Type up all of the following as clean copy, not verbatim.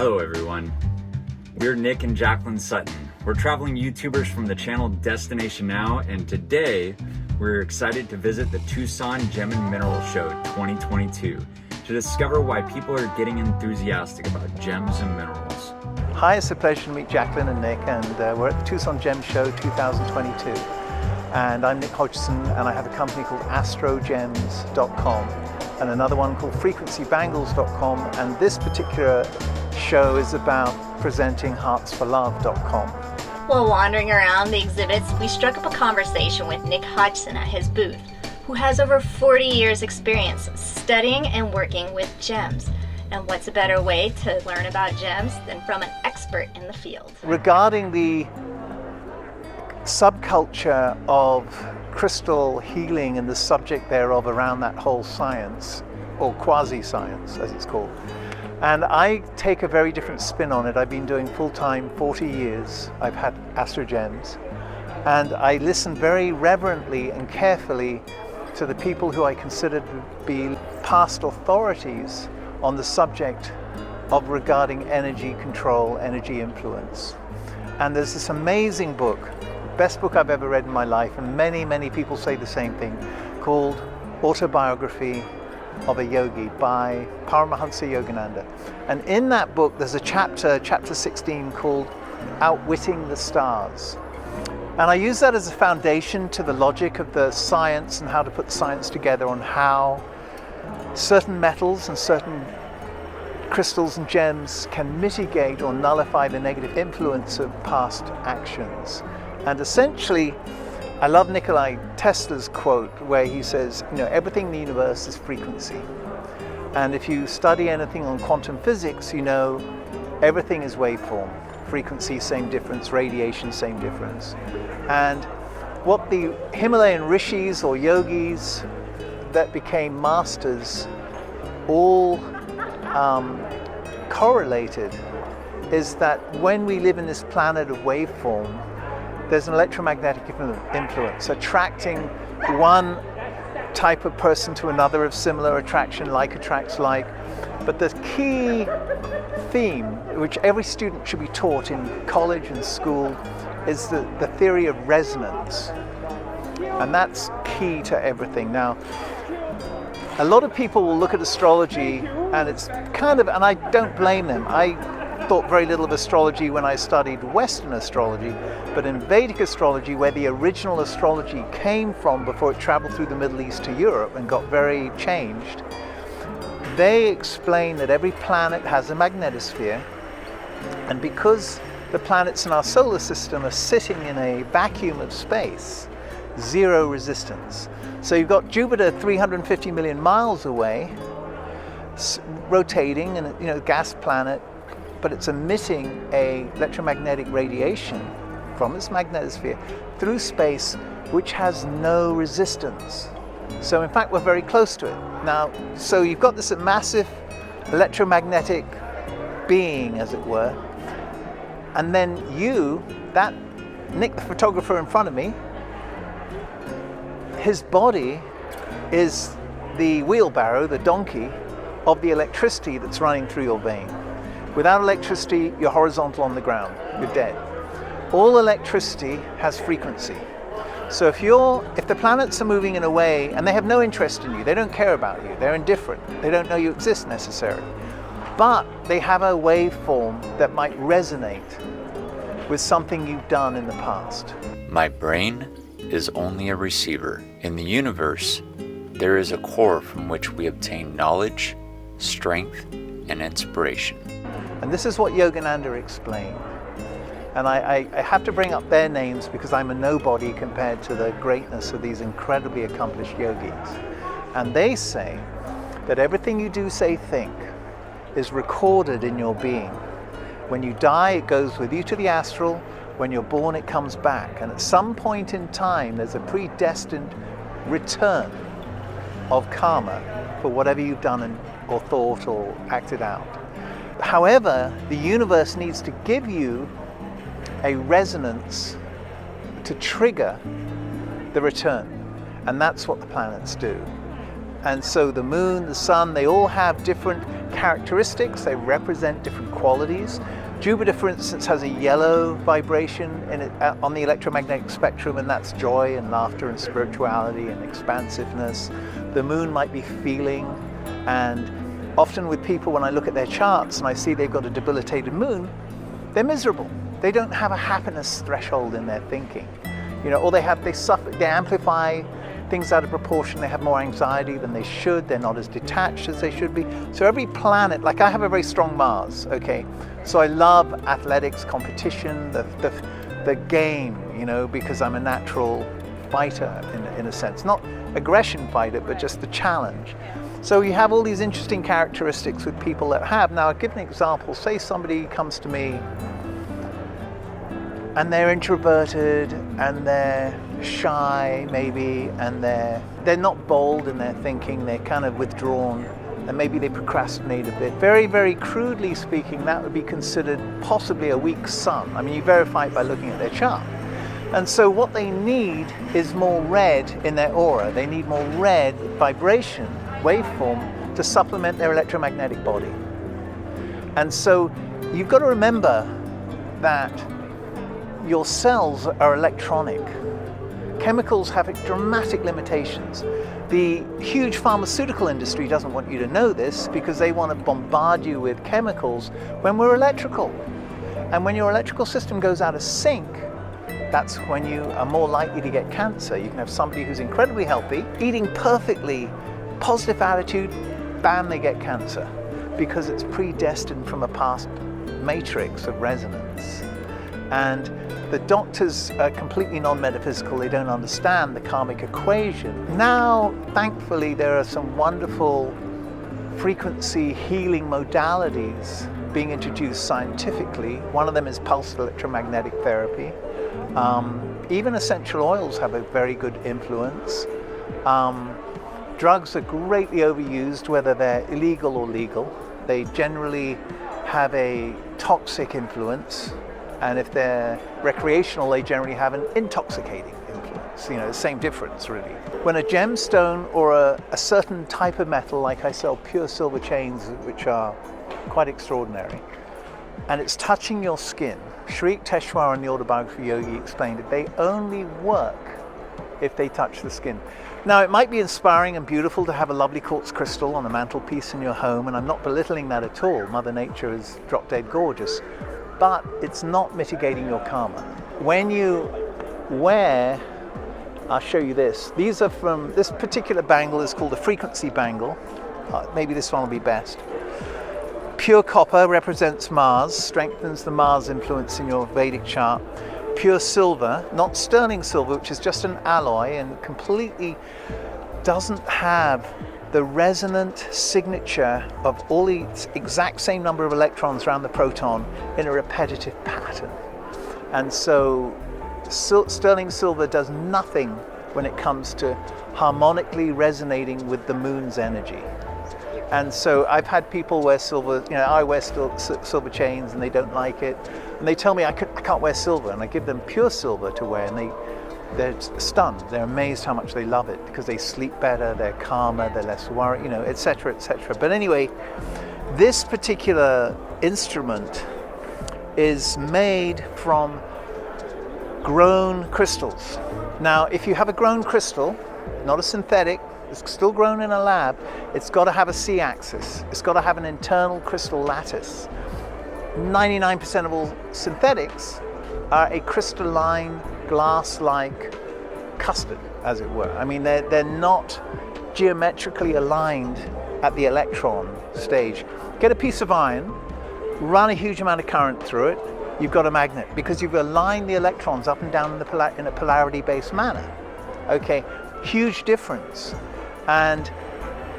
Hello everyone, we're Nick and Jacqueline Sutton. We're traveling YouTubers from the channel Destination Now, and today we're excited to visit the Tucson Gem and Mineral Show 2022 to discover why people are getting enthusiastic about gems and minerals. Hi, it's a pleasure to meet Jacqueline and Nick, and we're at the Tucson Gem Show 2022. And I'm Nick Hodgson, and I have a company called astrogems.com and another one called frequencybangles.com, and this particular show is about presenting heartsforlove.com. While wandering around the exhibits, we struck up a conversation with Nick Hodgson at his booth, who has over 40 years experience studying and working with gems. And what's a better way to learn about gems than from an expert in the field? Regarding the subculture of crystal healing and the subject thereof around that whole science, or quasi-science as it's called, and I take a very different spin on it. I've been doing full-time 40 years. I've had Astrogems, and I listen very reverently and carefully to the people who I consider to be past authorities on the subject of regarding energy control, energy influence. And there's this amazing book, best book I've ever read in my life, and many people say the same thing, called Autobiography of a Yogi by Paramahansa Yogananda. And in that book there's a chapter 16, called Outwitting the Stars. And I use that as a foundation to the logic of the science and how to put science together on how certain metals and certain crystals and gems can mitigate or nullify the negative influence of past actions. And essentially, I love Nikola Tesla's quote where he says, everything in the universe is frequency. And if you study anything on quantum physics, everything is waveform. Frequency, same difference. Radiation, same difference. And what the Himalayan rishis or yogis that became masters all correlated is that when we live in this planet of waveform, there's an electromagnetic influence, attracting one type of person to another of similar attraction, like attracts like. But the key theme, which every student should be taught in college and school, is the theory of resonance. And that's key to everything. Now, a lot of people will look at astrology and it's and I don't blame them. I thought very little of astrology when I studied Western astrology, but in Vedic astrology, where the original astrology came from before it traveled through the Middle East to Europe and got very changed, they explain that every planet has a magnetosphere, and because the planets in our solar system are sitting in a vacuum of space, zero resistance. So you've got Jupiter 350 million miles away, rotating, and gas planet, but it's emitting a electromagnetic radiation from its magnetosphere through space, which has no resistance. So in fact, we're very close to it. Now, so you've got this massive electromagnetic being, as it were, and then that Nick, the photographer in front of me, his body is the wheelbarrow, the donkey, of the electricity that's running through your vein. Without electricity, you're horizontal on the ground, you're dead. All electricity has frequency. So if the planets are moving in a way, and they have no interest in you, they don't care about you, they're indifferent, they don't know you exist necessarily, but they have a waveform that might resonate with something you've done in the past. My brain is only a receiver. In the universe, there is a core from which we obtain knowledge, strength, and inspiration. And this is what Yogananda explained. And I have to bring up their names because I'm a nobody compared to the greatness of these incredibly accomplished yogis. And they say that everything you do, say, think, is recorded in your being. When you die, it goes with you to the astral. When you're born, it comes back. And at some point in time, there's a predestined return of karma for whatever you've done or thought or acted out. However, the universe needs to give you a resonance to trigger the return. And that's what the planets do. And so the moon, the sun, they all have different characteristics. They represent different qualities. Jupiter, for instance, has a yellow vibration in it, on the electromagnetic spectrum, and that's joy and laughter and spirituality and expansiveness. The moon might be feeling, and often with people, when I look at their charts and I see they've got a debilitated moon, they're miserable. They don't have a happiness threshold in their thinking. You know, or they suffer, they amplify things out of proportion. They have more anxiety than they should. They're not as detached as they should be. So every planet, like I have a very strong Mars, okay? So I love athletics, competition, the game, you know, because I'm a natural fighter in a sense. Not aggression fighter, but just the challenge. So you have all these interesting characteristics with people that have. Now I'll give an example. Say somebody comes to me and they're introverted and they're shy maybe, and they're not bold in their thinking, they're kind of withdrawn, and maybe they procrastinate a bit. Very, very crudely speaking, that would be considered possibly a weak sun. I mean, you verify it by looking at their chart. And so what they need is more red in their aura. They need more red vibration, waveform, to supplement their electromagnetic body. And so you've got to remember that your cells are electronic. Chemicals have dramatic limitations. The huge pharmaceutical industry doesn't want you to know this because they want to bombard you with chemicals when we're electrical. And when your electrical system goes out of sync, that's when you are more likely to get cancer. You can have somebody who's incredibly healthy, eating perfectly, positive attitude, bam, they get cancer because it's predestined from a past matrix of resonance. And the doctors are completely non-metaphysical. They don't understand the karmic equation. Now, thankfully, there are some wonderful frequency healing modalities being introduced scientifically. One of them is pulsed electromagnetic therapy. Even essential oils have a very good influence. Drugs are greatly overused, whether they're illegal or legal. They generally have a toxic influence. And if they're recreational, they generally have an intoxicating influence. You know, the same difference, really. When a gemstone or a certain type of metal, like I sell pure silver chains, which are quite extraordinary, and it's touching your skin, Sri Teshwar in the autobiography Yogi explained it, they only work if they touch the skin. Now, it might be inspiring and beautiful to have a lovely quartz crystal on a mantelpiece in your home, and I'm not belittling that at all. Mother Nature is drop dead gorgeous. But it's not mitigating your karma. When you wear, I'll show you this. These are from, this particular bangle is called a frequency bangle. Maybe this one will be best. Pure copper represents Mars, strengthens the Mars influence in your Vedic chart. Pure silver, not sterling silver, which is just an alloy and completely doesn't have the resonant signature of all the exact same number of electrons around the proton in a repetitive pattern. And so sterling silver does nothing when it comes to harmonically resonating with the moon's energy. And so I've had people wear silver, you know, I wear silver chains and they don't like it. And they tell me I can't wear silver, and I give them pure silver to wear, and they're stunned. They're amazed how much they love it because they sleep better, they're calmer, they're less worried, you know, etc., etc. But anyway, this particular instrument is made from grown crystals. Now, if you have a grown crystal, not a synthetic, it's still grown in a lab, it's got to have a C-axis. It's got to have an internal crystal lattice. 99% of all synthetics are a crystalline, glass-like custard, as it were. I mean, they're not geometrically aligned at the electron stage. Get a piece of iron, run a huge amount of current through it, you've got a magnet, because you've aligned the electrons up and down in a polarity-based manner. Okay, huge difference. And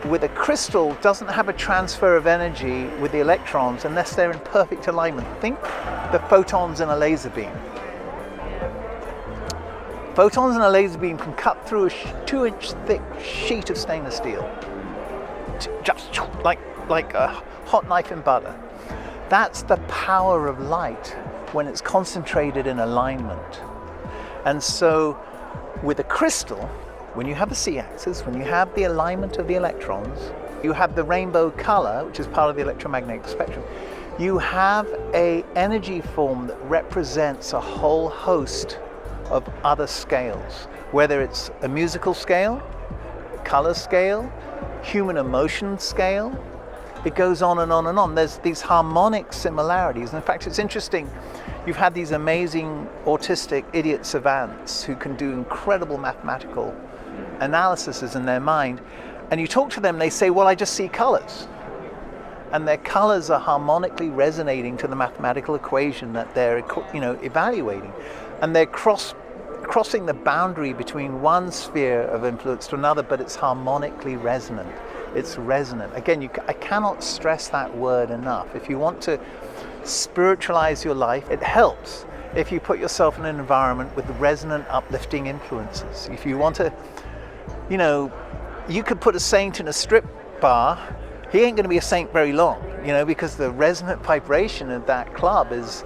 with a crystal, doesn't have a transfer of energy with the electrons unless they're in perfect alignment. Think the photons in a laser beam. Photons in a laser beam can cut through a 2-inch thick sheet of stainless steel, just like a hot knife in butter. That's the power of light when it's concentrated in alignment. And so with a crystal, when you have the C-axis, when you have the alignment of the electrons, you have the rainbow color, which is part of the electromagnetic spectrum, you have an energy form that represents a whole host of other scales, whether it's a musical scale, color scale, human emotion scale. It goes on and on and on. There's these harmonic similarities. In fact, it's interesting. You've had these amazing autistic idiot savants who can do incredible mathematical analyses in their mind. And you talk to them, they say, well, I just see colors. And their colors are harmonically resonating to the mathematical equation that they're, evaluating. And they're crossing the boundary between one sphere of influence to another, but it's harmonically resonant. It's resonant. Again, I cannot stress that word enough. If you want to spiritualize your life, it helps if you put yourself in an environment with resonant, uplifting influences. If you want to, you could put a saint in a strip bar, he ain't going to be a saint very long, because the resonant vibration of that club is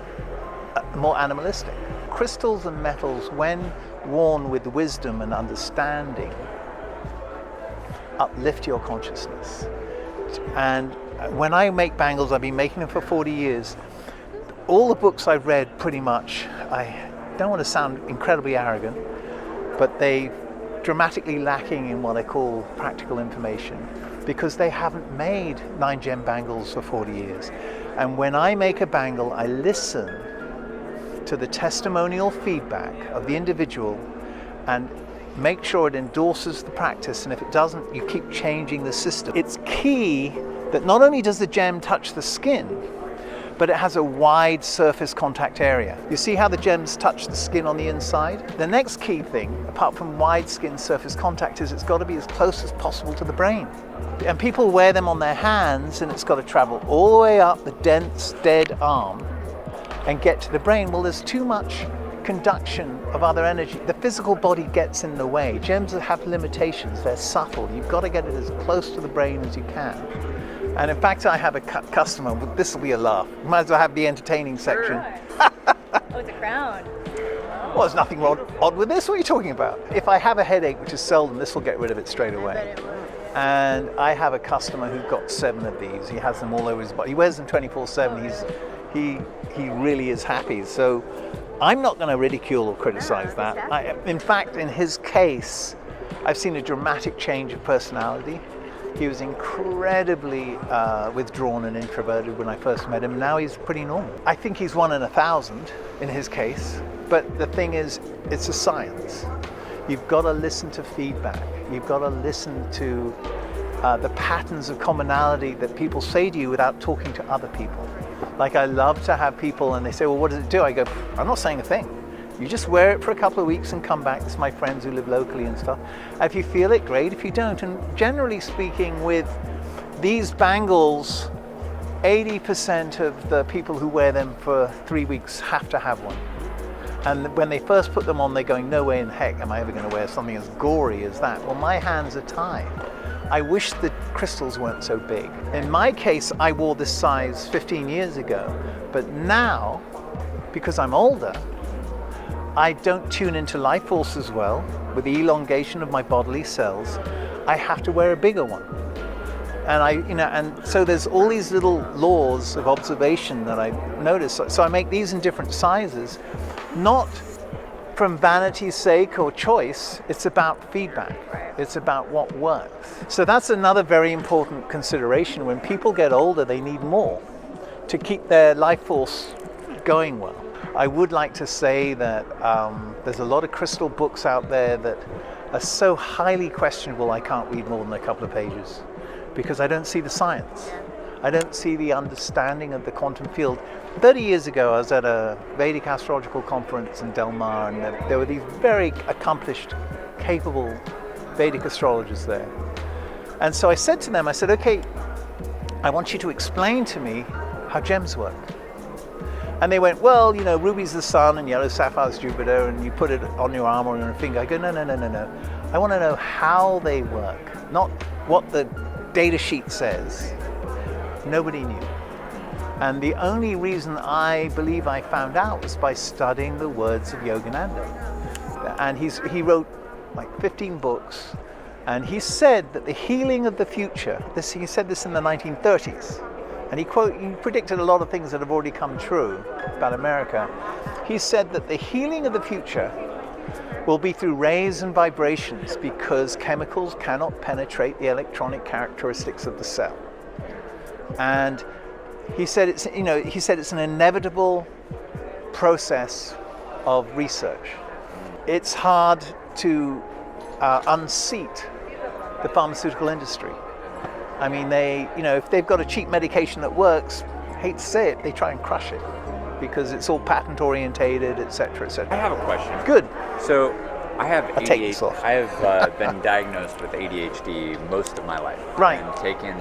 more animalistic. Crystals and metals, when worn with wisdom and understanding, uplift your consciousness. And when I make bangles, I've been making them for 40 years. All the books I've read, pretty much, I don't want to sound incredibly arrogant, but they dramatically lacking in what I call practical information, because they haven't made 9-gem bangles for 40 years. And when I make a bangle, I listen to the testimonial feedback of the individual and make sure it endorses the practice, and if it doesn't, you keep changing the system. It's key that not only does the gem touch the skin, but it has a wide surface contact area. You see how the gems touch the skin on the inside? The next key thing, apart from wide skin surface contact, is it's got to be as close as possible to the brain. And people wear them on their hands, and it's got to travel all the way up the dense, dead arm and get to the brain. Well, there's too much conduction of other energy. The physical body gets in the way. Gems have limitations. They're subtle. You've got to get it as close to the brain as you can. And in fact, I have a customer, this will be a laugh. Might as well have the entertaining section. Right. Oh, it's a crown. Well, there's nothing odd with this. What are you talking about? If I have a headache, which is seldom, this will get rid of it straight away. And I have a customer who's got 7 of these. He has them all over his body. He wears them 24/7. He really is happy. So I'm not going to ridicule or criticize that. In fact, in his case, I've seen a dramatic change of personality. He was incredibly withdrawn and introverted when I first met him. Now he's pretty normal. I think he's 1 in 1,000 in his case. But the thing is, it's a science. You've got to listen to feedback. You've got to listen to the patterns of commonality that people say to you without talking to other people. Like, I love to have people and they say, well, what does it do? I go, I'm not saying a thing. You just wear it for a couple of weeks and come back. This is my friends who live locally and stuff. If you feel it, great. If you don't, and generally speaking, with these bangles, 80% of the people who wear them for 3 weeks have to have one. And when they first put them on, they're going, no way in heck am I ever going to wear something as gory as that. Well, my hands are tied. I wish the crystals weren't so big. In my case, I wore this size 15 years ago, but now, because I'm older, I don't tune into life force as well. With the elongation of my bodily cells, I have to wear a bigger one. And and so there's all these little laws of observation that I notice. So I make these in different sizes, not from vanity's sake or choice. It's about feedback. It's about what works. So that's another very important consideration. When people get older, they need more to keep their life force going well. I would like to say that there's a lot of crystal books out there that are so highly questionable I can't read more than a couple of pages, because I don't see the science. I don't see the understanding of the quantum field. 30 years ago, I was at a Vedic astrological conference in Del Mar, and there were these very accomplished, capable Vedic astrologers there. And so I said to them, I said, okay, I want you to explain to me how gems work. And they went, well, ruby's the sun and yellow sapphire's Jupiter, and you put it on your arm or on your finger. I go, no. I want to know how they work, not what the data sheet says. Nobody knew. And the only reason I believe I found out was by studying the words of Yogananda. And he wrote like 15 books, and he said that the healing of the future, he said this in the 1930s, and he predicted a lot of things that have already come true about America. He said that the healing of the future will be through rays and vibrations, because chemicals cannot penetrate the electronic characteristics of the cell. And he said it's an inevitable process of research. It's hard to unseat the pharmaceutical industry. I mean, if they've got a cheap medication that works, hate to say it, they try and crush it because it's all patent orientated, etc., etc. I have a question. Good. So I have I'll take this off. I have been diagnosed with ADHD most of my life. Right. And taken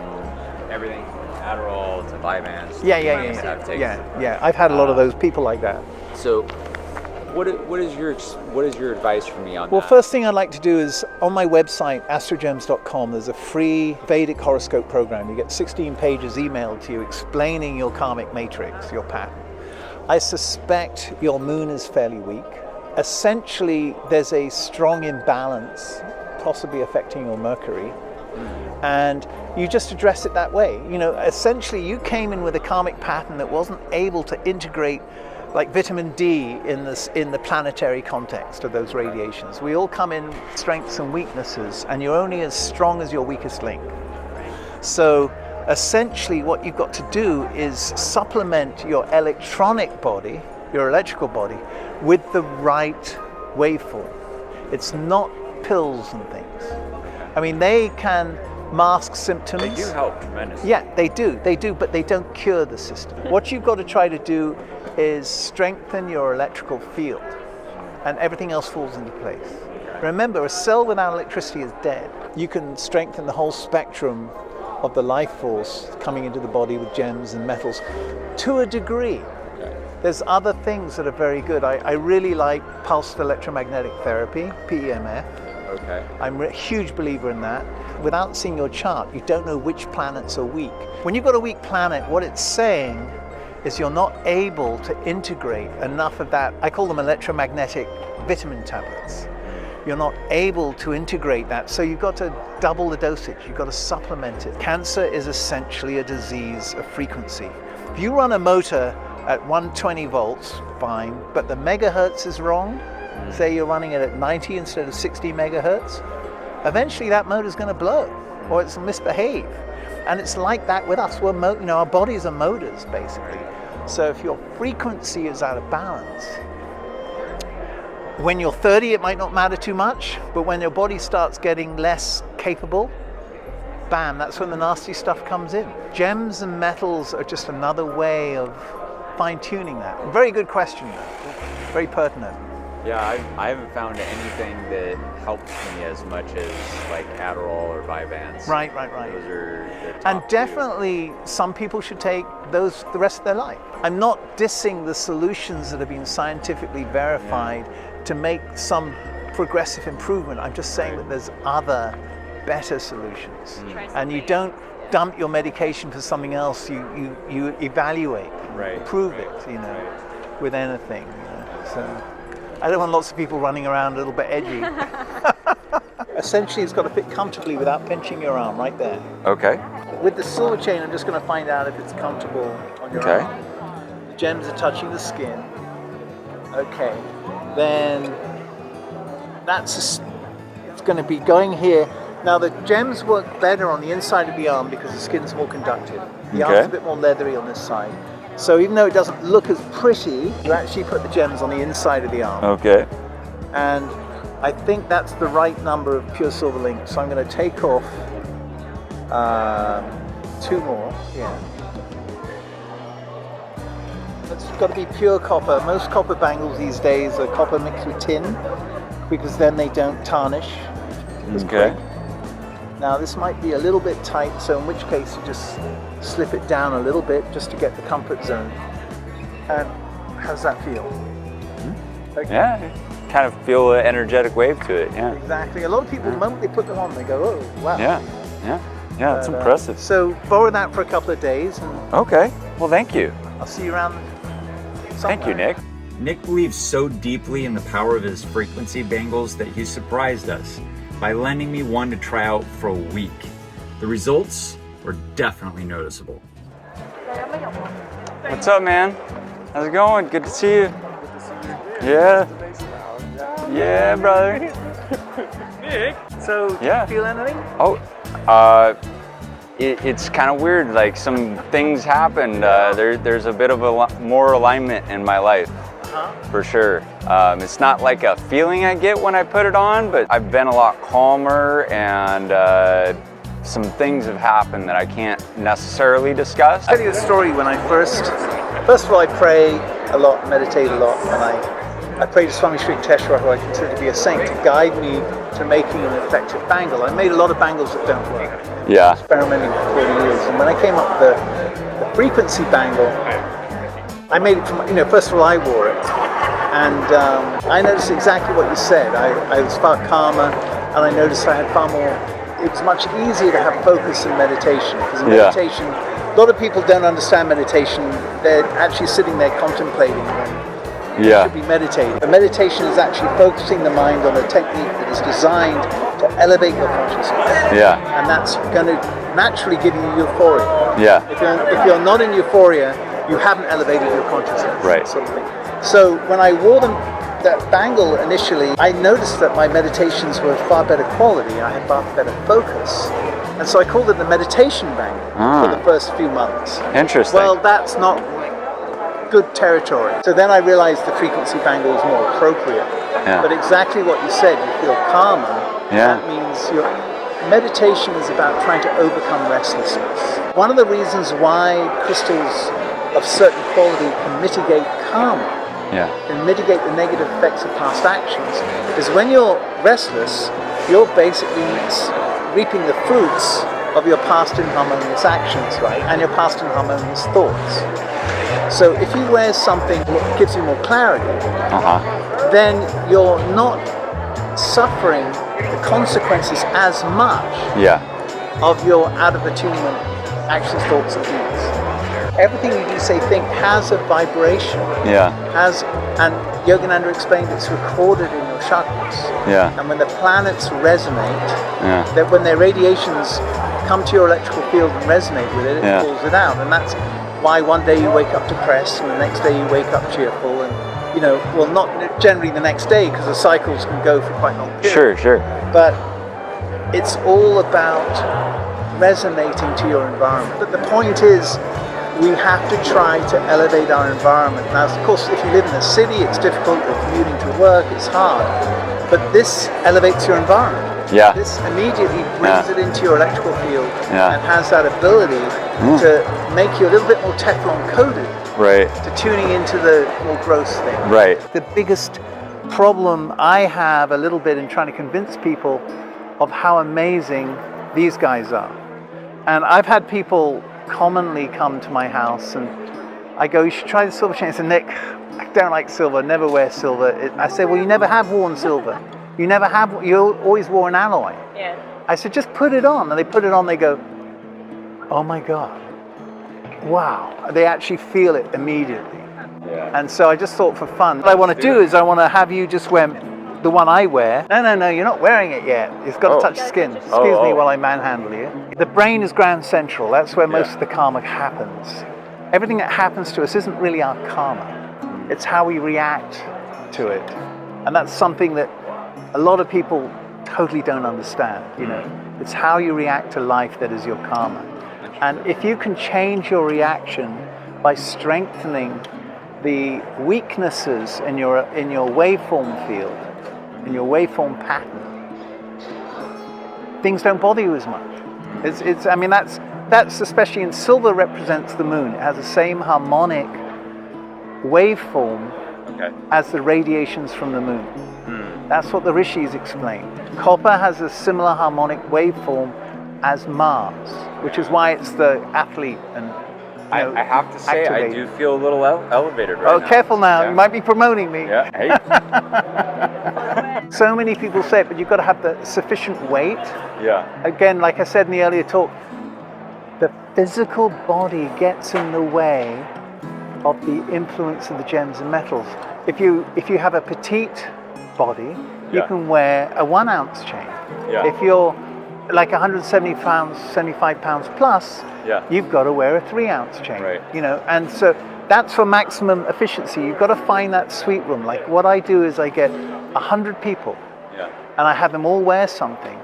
everything from Adderall to Vyvanse. Yeah. I've had a lot of those people like that. So what is your advice for me on that? Well, first thing I'd like to do is, on my website, astrogems.com, there's a free Vedic horoscope program. You get 16 pages emailed to you explaining your karmic matrix, your pattern. I suspect your moon is fairly weak. Essentially, there's a strong imbalance, possibly affecting your Mercury, and you just address it that way. Essentially, you came in with a karmic pattern that wasn't able to integrate, like vitamin D in the planetary context of those radiations. We all come in strengths and weaknesses, and you're only as strong as your weakest link. So essentially what you've got to do is supplement your electronic body, your electrical body, with the right waveform. It's not pills and things. I mean, they can mask symptoms. They do help tremendously. Yeah, they do, but they don't cure the system. What you've got to try to do is strengthen your electrical field, and everything else falls into place. Remember, a cell without electricity is dead. You can strengthen the whole spectrum of the life force coming into the body with gems and metals to a degree. There's other things that are very good. I really like pulsed electromagnetic therapy, PEMF. Okay. I'm a huge believer in that. Without seeing your chart, you don't know which planets are weak. When you've got a weak planet, what it's saying is you're not able to integrate enough of that. I call them electromagnetic vitamin tablets. You're not able to integrate that, so you've got to double the dosage. You've got to supplement it. Cancer is essentially a disease of frequency. If you run a motor at 120 volts, fine, but the megahertz is wrong, say you're running it at 90 instead of 60 megahertz, eventually that motor's going to blow, or it's misbehave. And it's like that with us. Our bodies are motors, basically. So if your frequency is out of balance, when you're 30, it might not matter too much, but when your body starts getting less capable, bam, that's when the nasty stuff comes in. Gems and metals are just another way of fine-tuning that. Very good question, though. Very pertinent. Yeah, I haven't found anything that helps me as much as like Adderall or Vyvanse. Right. Those are the top And two. definitely some people should take those the rest of their life. I'm not dissing the solutions that have been scientifically verified to make some progressive improvement. I'm just saying that there's other better solutions. And you don't dump your medication for something else, you evaluate, prove it, with anything. So I don't want lots of people running around a little bit edgy. Essentially, it's got to fit comfortably without pinching your arm right there. Okay. With the silver chain, I'm just going to find out if it's comfortable on your arm. The gems are touching the skin. Okay. Then it's going to be going here. Now the gems work better on the inside of the arm because the skin's more conductive. The arm's a bit more leathery on this side. So even though it doesn't look as pretty, you actually put the gems on the inside of the arm. Okay. And I think that's the right number of pure silver links. So I'm going to take off 2 more. Yeah. It's got to be pure copper. Most copper bangles these days are copper mixed with tin, because then they don't tarnish. Okay. Now this might be a little bit tight, so in which case you just slip it down a little bit just to get the comfort zone. And how's that feel? Okay. Yeah, kind of feel an energetic wave to it, yeah. Exactly. A lot of people, the moment they put them on, they go, oh, wow. Yeah, that's impressive. So borrow that for a couple of days. And okay, well thank you. I'll see you around. Thank you, Nick. Nick believes so deeply in the power of his frequency bangles that he surprised us by lending me one to try out for a week. The results were definitely noticeable. What's up, man? How's it going? Good to see you. Yeah. Yeah, brother. Nick, so Yeah. do you feel anything? Oh, it's kind of weird. Like some things happened. There's a bit of more alignment in my life, for sure. It's not like a feeling I get when I put it on, but I've been a lot calmer, and some things have happened that I can't necessarily discuss. I'll tell you a story. When I first of all, I pray a lot, meditate a lot, and I prayed to Swami Sri Teshwar, who I consider to be a saint, to guide me to making an effective bangle. I made a lot of bangles that don't work. Yeah. Experimenting for 40 years, and when I came up with the frequency bangle, I made it from, first of all I wore it, and I noticed exactly what you said. I was far calmer, and I noticed I had far more, it was much easier to have focus in meditation, because in meditation, a lot of people don't understand meditation. They're actually sitting there contemplating when they should be meditating. But meditation is actually focusing the mind on a technique that is designed to elevate your consciousness. Yeah. And that's going to naturally give you euphoria. Yeah. If you're not in euphoria, you haven't elevated your consciousness. Right. Sort of thing. So when I wore that bangle initially, I noticed that my meditations were far better quality. I had far better focus. And so I called it the meditation bangle for the first few months. Interesting. Well, that's not good territory. So then I realized the frequency bangle is more appropriate. Yeah. But exactly what you said, you feel calmer. Yeah. That means your meditation is about trying to overcome restlessness. One of the reasons why crystals of certain quality can mitigate karma, and mitigate the negative effects of past actions, is when you're restless, you're basically reaping the fruits of your past inharmonious actions, right? And your past inharmonious thoughts. So if you wear something that gives you more clarity, then you're not suffering the consequences as much of your out of attunement actions, thoughts, and deeds. Everything you do, say, think has a vibration. And Yogananda explained it's recorded in your chakras. And when the planets resonate, that when their radiations come to your electrical field and resonate with it, it pulls it out. And that's why one day you wake up depressed and the next day you wake up cheerful, and well, not generally the next day, because the cycles can go for quite long periods. Sure. But it's all about resonating to your environment. But the point is, we have to try to elevate our environment. Now, of course, if you live in a city, it's difficult. Or commuting to work, it's hard. But this elevates your environment. This immediately brings it into your electrical field and has that ability to make you a little bit more Teflon coated to tuning into the more gross thing. The biggest problem I have a little bit in trying to convince people of how amazing these guys are. And I've had people commonly come to my house and I go, you should try the silver chain. I said, Nick, I don't like silver, never wear silver. I said, well, you never have worn silver. You always wore an alloy. I said, just put it on. And they put it on, they go, oh my God, wow. They actually feel it immediately. And so I just thought, for fun, what I want to do is I want to have you just wear the one I wear. No, you're not wearing it yet. It's got to touch the skin. Excuse me while I manhandle you. The brain is ground central. That's where most of the karma happens. Everything that happens to us isn't really our karma. It's how we react to it. And that's something that a lot of people totally don't understand. It's how you react to life that is your karma. And if you can change your reaction by strengthening the weaknesses in your waveform field, in your waveform pattern, things don't bother you as much. That's especially in silver, represents the moon. It has the same harmonic waveform as the radiations from the moon. That's what the rishis explain. Copper has a similar harmonic waveform as Mars, which is why it's the athlete. And I have to say, I do feel a little elevated right now. Oh, careful now. You might be promoting me. Hey. So many people say it, but you've got to have the sufficient weight. Again, like I said in the earlier talk, the physical body gets in the way of the influence of the gems and metals. If you have a petite body, you can wear a 1 ounce chain. If you're like 170 pounds, 75 pounds plus, you've got to wear a 3 ounce chain. You know, and so that's for maximum efficiency. You've got to find that sweet room. Like what I do is I get 100 people, and I have them all wear something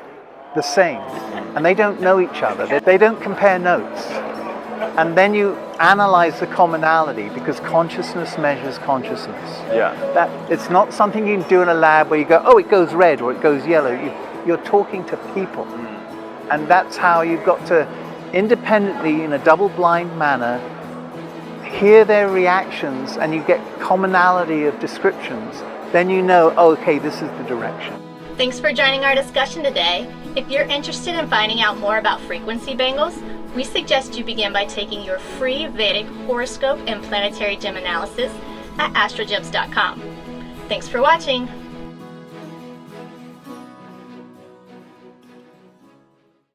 the same, and they don't know each other. They don't compare notes. And then you analyze the commonality, because consciousness measures consciousness. That it's not something you can do in a lab where you go, oh, it goes red or it goes yellow. You're talking to people. And that's how you've got to independently, in a double-blind manner, hear their reactions, and you get commonality of descriptions. Then you know, oh, okay, this is the direction. Thanks for joining our discussion today. If you're interested in finding out more about frequency bangles, we suggest you begin by taking your free Vedic horoscope and planetary gem analysis at astrogems.com. Thanks for watching.